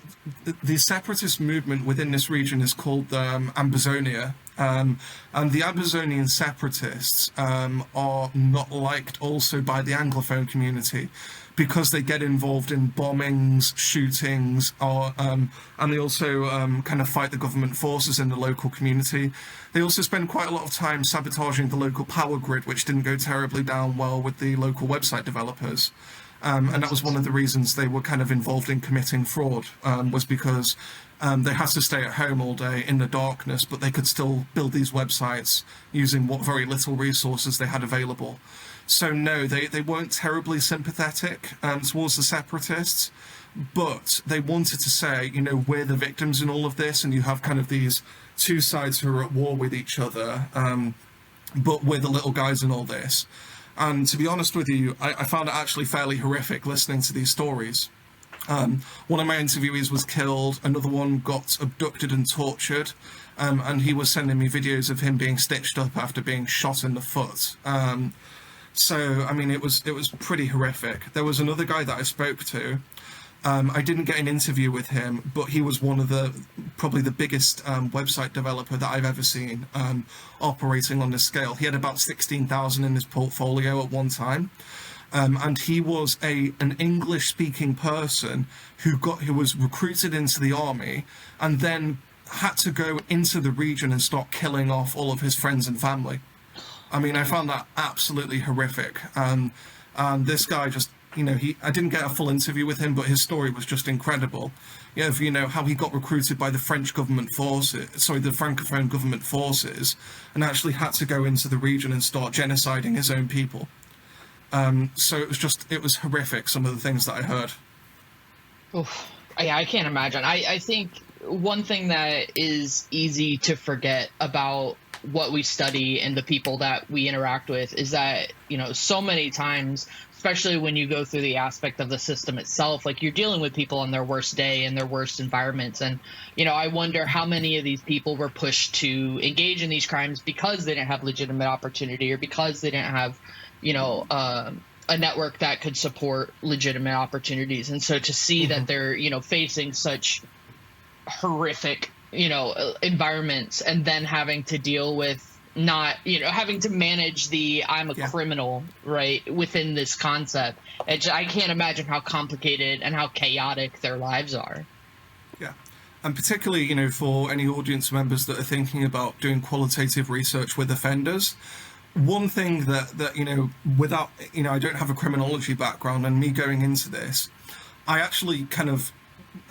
the separatist movement within this region is called Ambazonia. And the Ambazonian separatists are not liked also by the Anglophone community because they get involved in bombings, shootings, and they also kind of fight the government forces in the local community. They also spend quite a lot of time sabotaging the local power grid, which didn't go terribly down well with the local website developers. And that was one of the reasons they were kind of involved in committing fraud, was because they had to stay at home all day in the darkness, but they could still build these websites using what very little resources they had available. So no, they weren't terribly sympathetic towards the separatists, but they wanted to say, we're the victims in all of this, and you have kind of these two sides who are at war with each other, but we're the little guys in all this. And to be honest with you, I found it actually fairly horrific listening to these stories. One of my interviewees was killed, another one got abducted and tortured, and he was sending me videos of him being stitched up after being shot in the foot. So, I mean, it was pretty horrific. There was another guy that I spoke to. I didn't get an interview with him, but he was one of probably the biggest website developer that I've ever seen operating on this scale. He had about 16,000 in his portfolio at one time. And he was an English-speaking person who was recruited into the army and then had to go into the region and start killing off all of his friends and family. I mean, I found that absolutely horrific. And this guy just, I didn't get a full interview with him, but his story was just incredible. How he got recruited by the French government forces, the Francophone government forces, and actually had to go into the region and start genociding his own people. So it was horrific, some of the things that I heard. Oof. Yeah, I can't imagine. I think one thing that is easy to forget about what we study and the people that we interact with is that, so many times, especially when you go through the aspect of the system itself, like you're dealing with people on their worst day and their worst environments. And, I wonder how many of these people were pushed to engage in these crimes because they didn't have legitimate opportunity or because they didn't have a network that could support legitimate opportunities. And so to see that they're, facing such horrific, environments and then having to deal with not, having to manage I'm a criminal, right, within this concept. I can't imagine how complicated and how chaotic their lives are. Yeah. And particularly, for any audience members that are thinking about doing qualitative research with offenders, one thing that without, I don't have a criminology background, and me going into this, I actually kind of,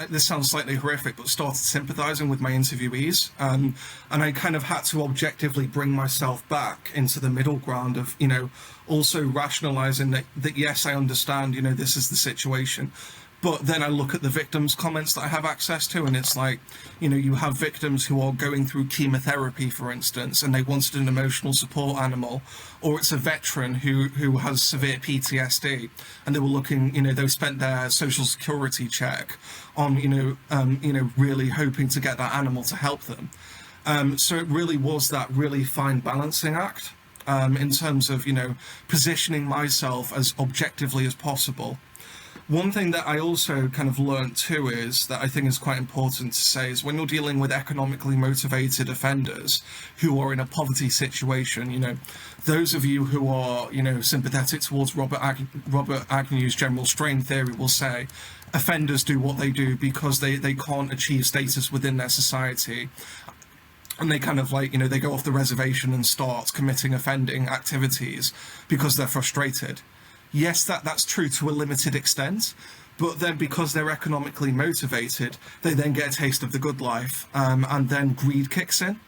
this sounds slightly horrific, but started sympathizing with my interviewees. And I kind of had to objectively bring myself back into the middle ground of, also rationalizing that yes, I understand, this is the situation, But then I look at the victims' comments that I have access to, and it's like, you have victims who are going through chemotherapy, for instance, and they wanted an emotional support animal, or it's a veteran who has severe PTSD, and they were looking, they spent their social security check on, really hoping to get that animal to help them. So it really was that really fine balancing act in terms of, positioning myself as objectively as possible. One thing that I also kind of learned too is that I think is quite important to say is when you're dealing with economically motivated offenders who are in a poverty situation, those of you who are, sympathetic towards Robert Agnew's general strain theory will say offenders do what they do because they can't achieve status within their society. And they kind of they go off the reservation and start committing offending activities because they're frustrated. Yes, that's true to a limited extent, but then because they're economically motivated, they then get a taste of the good life, and then greed kicks in.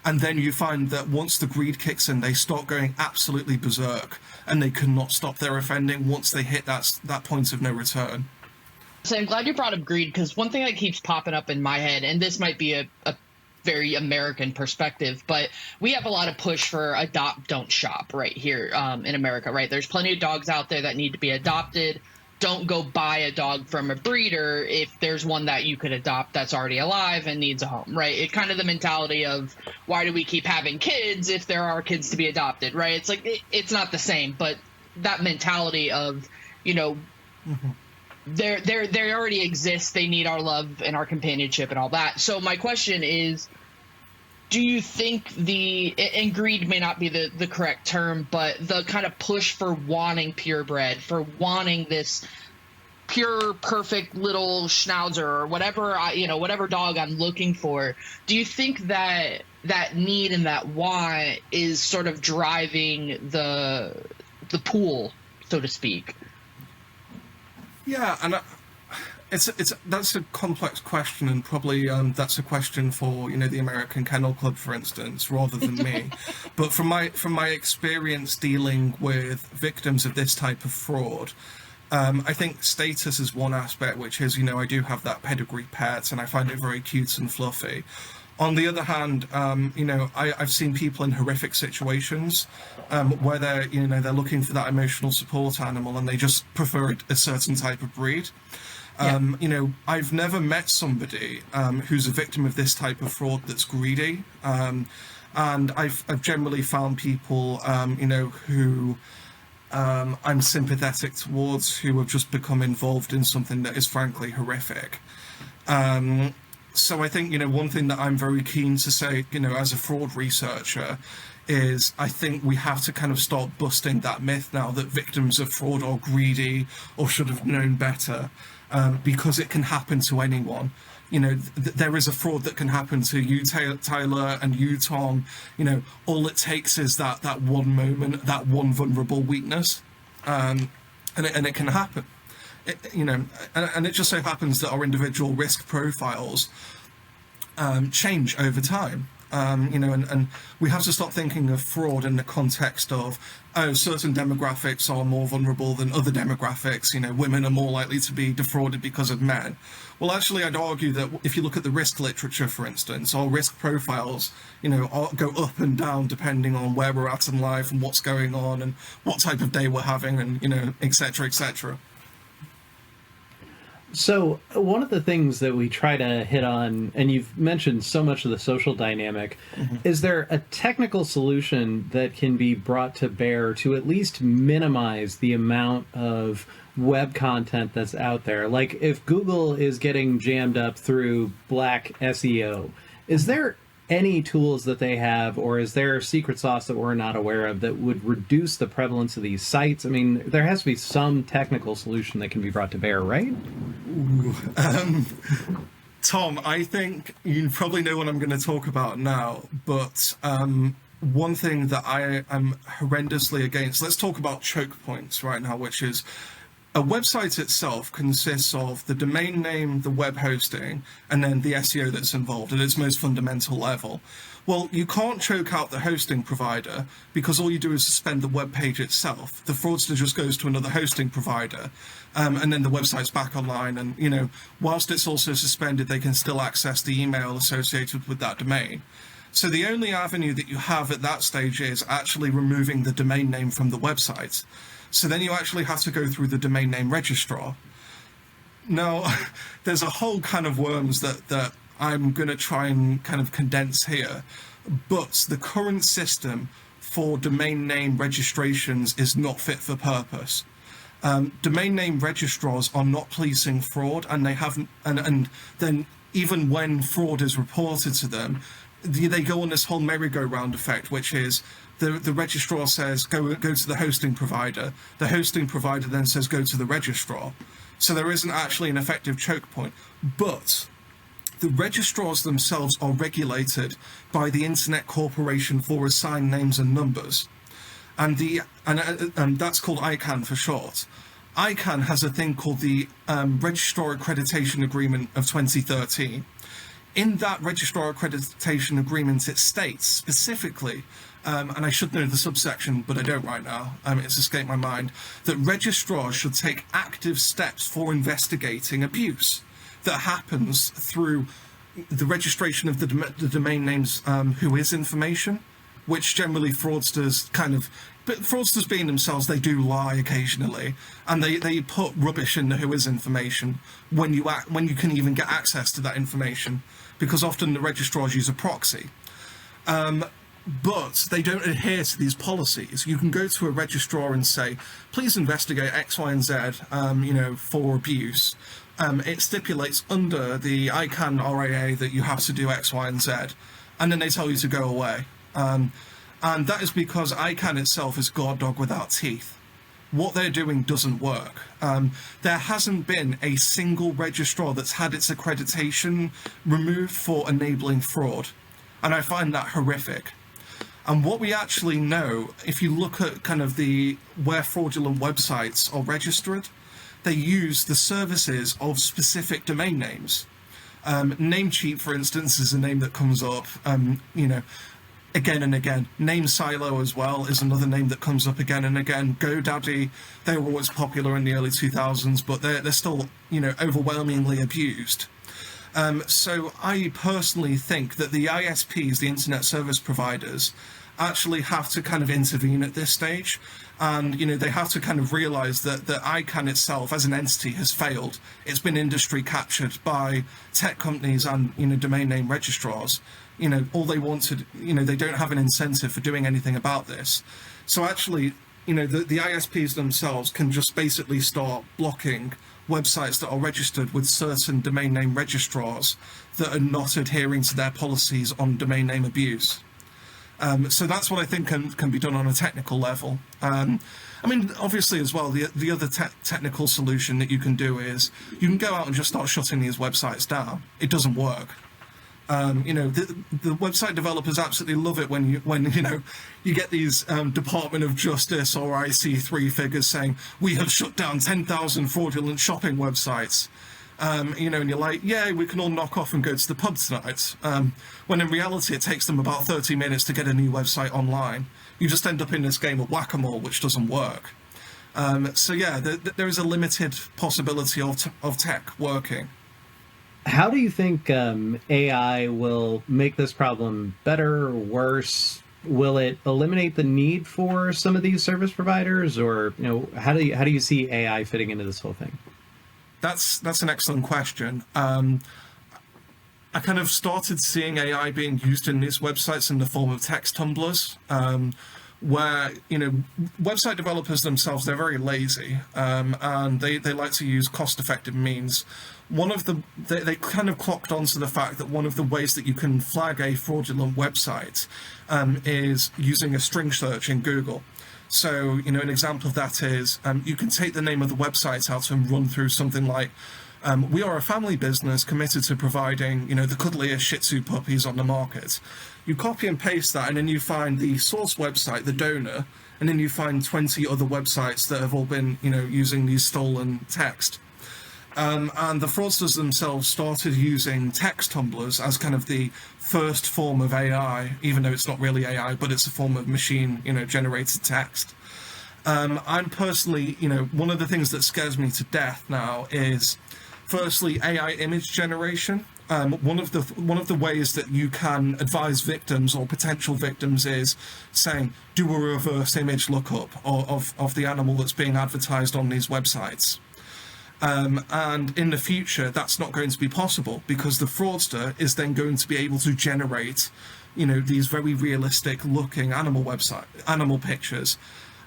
And then you find that once the greed kicks in, they start going absolutely berserk, and they cannot stop their offending once they hit that point of no return. So I'm glad you brought up greed, because one thing that keeps popping up in my head, and this might be a very American perspective, but we have a lot of push for adopt, don't shop right here in America, right? There's plenty of dogs out there that need to be adopted. Don't go buy a dog from a breeder if there's one that you could adopt that's already alive and needs a home, right? It's kind of the mentality of why do we keep having kids if there are kids to be adopted, right? It's like it's not the same, but that mentality of, Mm-hmm. They already exist. They need our love and our companionship and all that. So my question is, do you think and greed may not be the correct term, but the kind of push for wanting purebred, for wanting this pure, perfect little schnauzer or whatever, whatever dog I'm looking for, do you think that need and that want is sort of driving the pool, so to speak? Yeah, and that's a complex question, and probably that's a question for the American Kennel Club, for instance, rather than me. But from my experience dealing with victims of this type of fraud, I think status is one aspect, which is I do have that pedigree pet, and I find it very cute and fluffy. On the other hand, I've seen people in horrific situations where they're looking for that emotional support animal, and they just prefer a certain type of breed. I've never met somebody who's a victim of this type of fraud that's greedy, and I've generally found people who I'm sympathetic towards, who have just become involved in something that is frankly horrific. So I think, one thing that I'm very keen to say, as a fraud researcher, is I think we have to kind of start busting that myth now that victims of fraud are greedy or should have known better, because it can happen to anyone. There is a fraud that can happen to you, Tyler, and you, Tom. All it takes is that one moment, that one vulnerable weakness, and it can happen. And it just so happens that our individual risk profiles change over time. And we have to stop thinking of fraud in the context of, certain demographics are more vulnerable than other demographics. Women are more likely to be defrauded because of men. Well, actually, I'd argue that if you look at the risk literature, for instance, our risk profiles, go up and down depending on where we're at in life and what's going on and what type of day we're having and, et cetera, et cetera. So one of the things that we try to hit on, and you've mentioned so much of the social dynamic, is there a technical solution that can be brought to bear to at least minimize the amount of web content that's out there? Like if Google is getting jammed up through black SEO, is there any tools that they have, or is there secret sauce that we're not aware of that would reduce the prevalence of these sites? I mean, there has to be some technical solution that can be brought to bear, right? Tom, I think you probably know what I'm going to talk about now, but one thing that I am horrendously against, let's talk about choke points right now, which is A website itself consists of the domain name, the web hosting, and then the SEO that's involved at its most fundamental level. Well, you can't choke out the hosting provider because all you do is suspend the web page itself. The fraudster just goes to another hosting provider, and then the website's back online. And, you know, whilst it's also suspended, they can still access the email associated with that domain. So the only avenue that you have at that stage is actually removing the domain name from the website. So then you actually have to go through the domain name registrar. Now, there's a whole kind of worms that I'm going to try and kind of condense here, but the current system for domain name registrations is not fit for purpose. Domain name registrars are not policing fraud, and they haven't, and then even when fraud is reported to them, they go on this whole merry-go-round effect, which is the registrar says go to the hosting provider. The hosting provider then says go to the registrar. So there isn't actually an effective choke point. But the registrars themselves are regulated by the Internet Corporation for Assigned Names and Numbers, and that's called ICANN for short. ICANN has a thing called the Registrar Accreditation Agreement of 2013. In that Registrar Accreditation Agreement, it states specifically, and I should know the subsection, but I don't right now, it's escaped my mind, that registrars should take active steps for investigating abuse that happens through the registration of the domain names whois information, which generally fraudsters but fraudsters being themselves, they do lie occasionally, and they put rubbish in the whois information when you can even get access to that information, because often the registrars use a proxy. But they don't adhere to these policies. You can go to a registrar and say, please investigate X, Y, and Z, for abuse. It stipulates under the ICANN RAA that you have to do X, Y, and Z, and then they tell you to go away. And that is because ICANN itself is guard dog without teeth. What they're doing doesn't work. There hasn't been a single registrar that's had its accreditation removed for enabling fraud, and I find that horrific. And what we actually know, if you look at kind of where fraudulent websites are registered, they use the services of specific domain names. Namecheap, for instance, is a name that comes up, again and again. Name Silo as well is another name that comes up again and again. GoDaddy, they were always popular in the early 2000s, but they're still, overwhelmingly abused. So I personally think that the ISPs, the internet service providers, actually have to kind of intervene at this stage. And, they have to kind of realize that ICANN itself as an entity has failed. It's been industry captured by tech companies and, domain name registrars. All they want to, they don't have an incentive for doing anything about this. So actually, the ISPs themselves can just basically start blocking websites that are registered with certain domain name registrars that are not adhering to their policies on domain name abuse. So that's what I think can be done on a technical level. Obviously as well, the other technical solution that you can do is you can go out and just start shutting these websites down. It doesn't work. The website developers absolutely love it when you get these Department of Justice or IC3 figures saying we have shut down 10,000 fraudulent shopping websites. And you're like, yeah, we can all knock off and go to the pub tonight. When in reality, it takes them about 30 minutes to get a new website online. You just end up in this game of whack-a-mole, which doesn't work. So yeah, there is a limited possibility of tech working. How do you think AI will make this problem better or worse? Will it eliminate the need for some of these service providers, or how do you see AI fitting into this whole thing? That's an excellent question. I kind of started seeing AI being used in these websites in the form of text tumblers, where website developers themselves, they're very lazy, and they like to use cost-effective means. They kind of clocked onto the fact that one of the ways that you can flag a fraudulent website is using a string search in Google. So, an example of that is you can take the name of the website out and run through something like We are a family business committed to providing, the cuddliest Shih Tzu puppies on the market. You copy and paste that, and then you find the source website, the donor, and then you find 20 other websites that have all been, using these stolen text. And the fraudsters themselves started using text tumblers as kind of the first form of AI, even though it's not really AI, but it's a form of machine, generated text. I'm personally, one of the things that scares me to death now is, firstly, AI image generation. One of the ways that you can advise victims or potential victims is saying, do a reverse image lookup of the animal that's being advertised on these websites. And in the future, that's not going to be possible because the fraudster is then going to be able to generate, these very realistic looking animal pictures.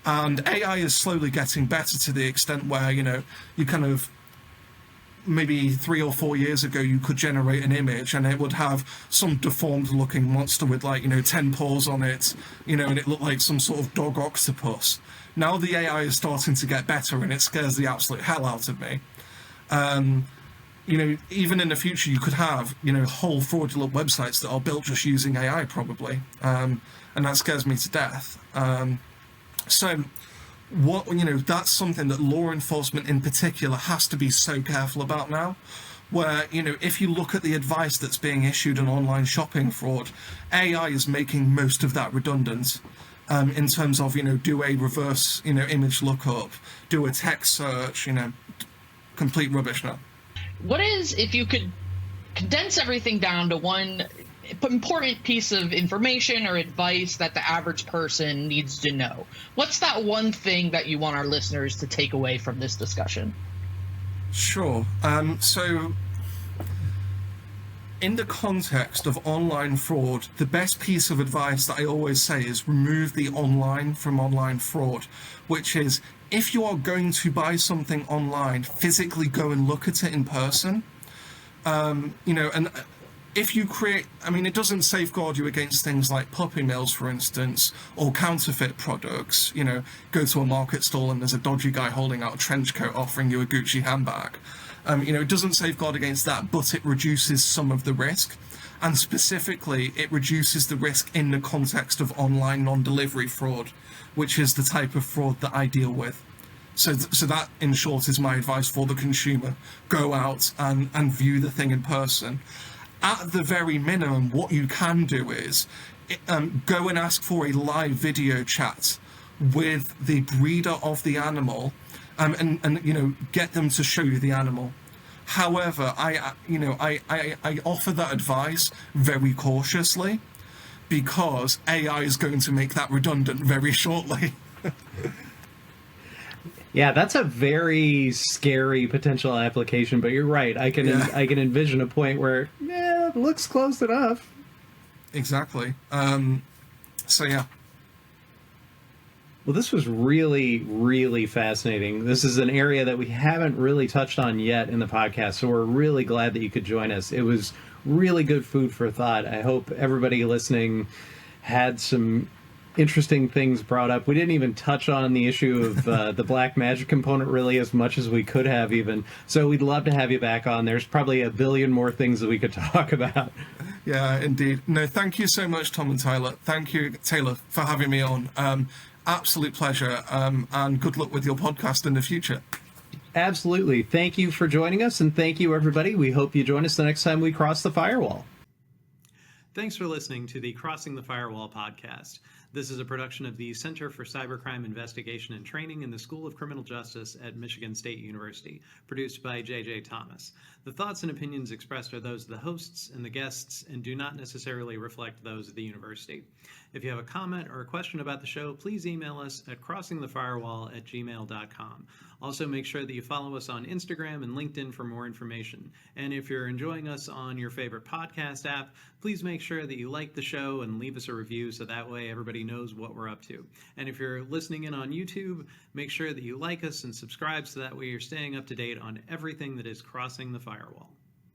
And AI is slowly getting better to the extent where, you kind of, maybe 3 or 4 years ago, you could generate an image and it would have some deformed looking monster with 10 paws on it, and it looked like some sort of dog octopus. Now the AI is starting to get better and it scares the absolute hell out of me. Even in the future, you could have, whole fraudulent websites that are built just using AI probably. And that scares me to death. So that's something that law enforcement in particular has to be so careful about now, where, if you look at the advice that's being issued on online shopping fraud, AI is making most of that redundant. In terms of, do a reverse, image lookup, do a text search, complete rubbish now. What is, if you could condense everything down to one important piece of information or advice that the average person needs to know, what's that one thing that you want our listeners to take away from this discussion? Sure. So in the context of online fraud, the best piece of advice that I always say is remove the online from online fraud, which is, if you are going to buy something online, physically go and look at it in person. And if you create, it doesn't safeguard you against things like puppy mills, for instance, or counterfeit products. Go to a market stall and there's a dodgy guy holding out a trench coat offering you a Gucci handbag. It doesn't safeguard against that, but it reduces some of the risk. And specifically, it reduces the risk in the context of online non-delivery fraud, which is the type of fraud that I deal with. So that, in short, is my advice for the consumer. Go out and view the thing in person. At the very minimum, what you can do is go and ask for a live video chat with the breeder of the animal, and get them to show you the animal. However, I offer that advice very cautiously because AI is going to make that redundant very shortly. Yeah, that's a very scary potential application, but you're right. I can envision a point where, it looks close enough. Exactly. So yeah. Well, this was really, really fascinating. This is an area that we haven't really touched on yet in the podcast, so we're really glad that you could join us. It was really good food for thought. I hope everybody listening had some interesting things brought up. We didn't even touch on the issue of the black magic component really as much as we could have even. So we'd love to have you back on. There's probably a billion more things that we could talk about. Yeah, indeed. No, thank you so much, Tom and Tyler. Thank you, Taylor, for having me on. Absolute pleasure, and good luck with your podcast in the future. Absolutely. Thank you for joining us, and thank you, everybody. We hope you join us the next time we cross the firewall. Thanks for listening to the Crossing the Firewall podcast. This is a production of the Center for Cybercrime Investigation and Training in the School of Criminal Justice at Michigan State University, produced by J.J. Thomas. The thoughts and opinions expressed are those of the hosts and the guests and do not necessarily reflect those of the university. If you have a comment or a question about the show, please email us at crossingthefirewall@gmail.com. Also, make sure that you follow us on Instagram and LinkedIn for more information. And if you're enjoying us on your favorite podcast app, please make sure that you like the show and leave us a review so that way everybody knows what we're up to. And if you're listening in on YouTube, make sure that you like us and subscribe so that way you're staying up to date on everything that is crossing the firewall.